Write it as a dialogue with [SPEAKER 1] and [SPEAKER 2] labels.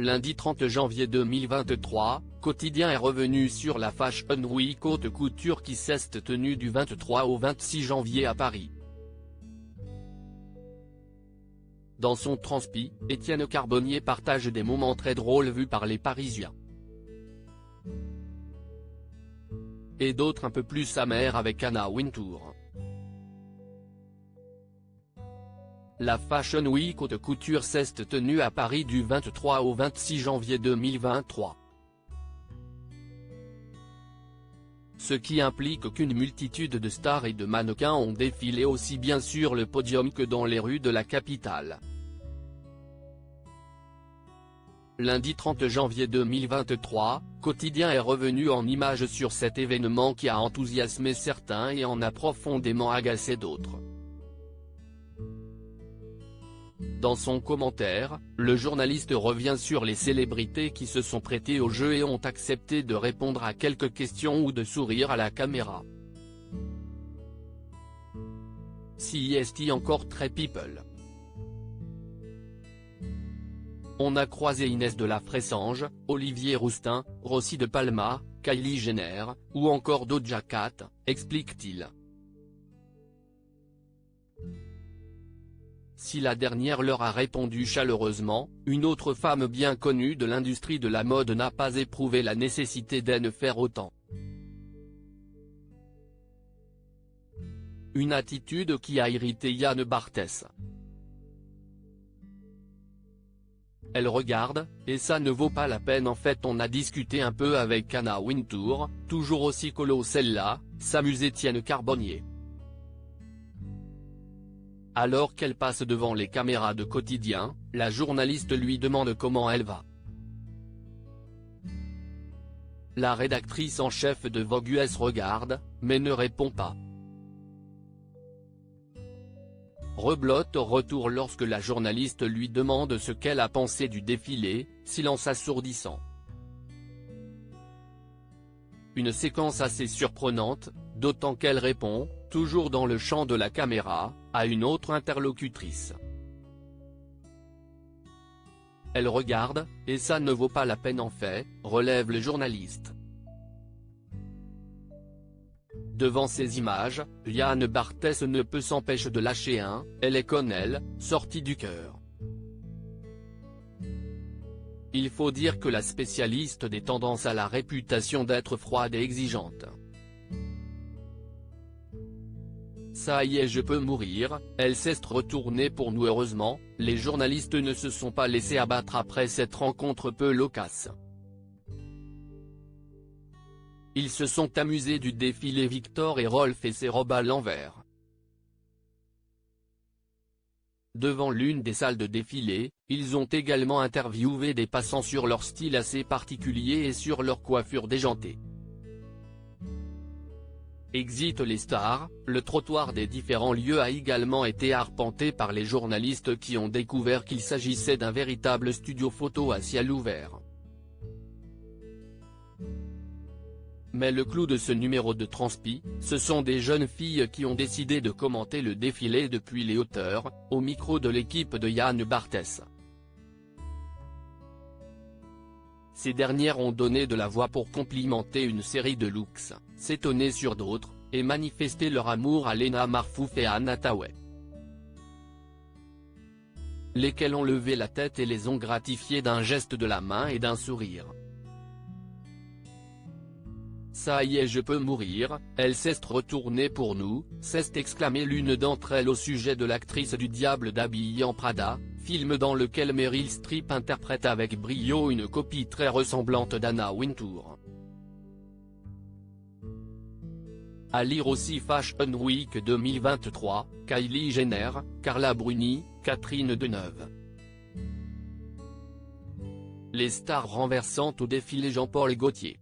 [SPEAKER 1] Lundi 30 janvier 2023, Quotidien est revenu sur la Fashion Week haute couture qui s'est tenue du 23 au 26 janvier à Paris. Dans son transpi, Étienne Carbonnier partage des moments très drôles vus par les Parisiens. Et d'autres un peu plus amers avec Anna Wintour. La Fashion Week haute couture s'est tenue à Paris du 23 au 26 janvier 2023. Ce qui implique qu'une multitude de stars et de mannequins ont défilé aussi bien sur le podium que dans les rues de la capitale. Lundi 30 janvier 2023, Quotidien est revenu en images sur cet événement qui a enthousiasmé certains et en a profondément agacé d'autres. Dans son commentaire, le journaliste revient sur les célébrités qui se sont prêtées au jeu et ont accepté de répondre à quelques questions ou de sourire à la caméra. Si est encore très people. On a croisé Inès de la Fressange, Olivier Rousteing, Rossi de Palma, Kylie Jenner, ou encore Doja Cat, explique-t-il. Si la dernière leur a répondu chaleureusement, une autre femme bien connue de l'industrie de la mode n'a pas éprouvé la nécessité d'en faire autant. Une attitude qui a irrité Yann Barthès. Elle regarde, et ça ne vaut pas la peine. En fait on a discuté un peu avec Anna Wintour, toujours aussi colo celle-là, s'amuse Étienne Carbonnier. Alors qu'elle passe devant les caméras de Quotidien, la journaliste lui demande comment elle va. La rédactrice en chef de Vogue US regarde, mais ne répond pas. Reblote au retour lorsque la journaliste lui demande ce qu'elle a pensé du défilé, silence assourdissant. Une séquence assez surprenante, d'autant qu'elle répond, toujours dans le champ de la caméra, à une autre interlocutrice. Elle regarde, et ça ne vaut pas la peine en fait, relève le journaliste. Devant ces images, Yann Barthès ne peut s'empêcher de lâcher un « elle est con elle », sorti du cœur. Il faut dire que la spécialiste des tendances a la réputation d'être froide et exigeante. Ça y est, je peux mourir, elle s'est retournée pour nous. Heureusement, les journalistes ne se sont pas laissés abattre après cette rencontre peu loquace. Ils se sont amusés du défilé Victor et Rolf et ses robes à l'envers. Devant l'une des salles de défilé, ils ont également interviewé des passants sur leur style assez particulier et sur leur coiffure déjantée. Exit les stars, le trottoir des différents lieux a également été arpenté par les journalistes qui ont découvert qu'il s'agissait d'un véritable studio photo à ciel ouvert. Mais le clou de ce numéro de transpi, ce sont des jeunes filles qui ont décidé de commenter le défilé depuis les hauteurs, au micro de l'équipe de Yann Barthès. Ces dernières ont donné de la voix pour complimenter une série de looks, s'étonner sur d'autres, et manifester leur amour à Léna Marfouf et à Anna Tawai. Lesquelles ont levé la tête et les ont gratifiées d'un geste de la main et d'un sourire. Ça y est, je peux mourir, elle s'est retournée pour nous, s'est exclamé l'une d'entre elles au sujet de l'actrice du Diable d'Habillement Prada, film dans lequel Meryl Streep interprète avec brio une copie très ressemblante d'Anna Wintour. À lire aussi Fashion Week 2023, Kylie Jenner, Carla Bruni, Catherine Deneuve. Les stars renversantes au défilé Jean-Paul Gaultier.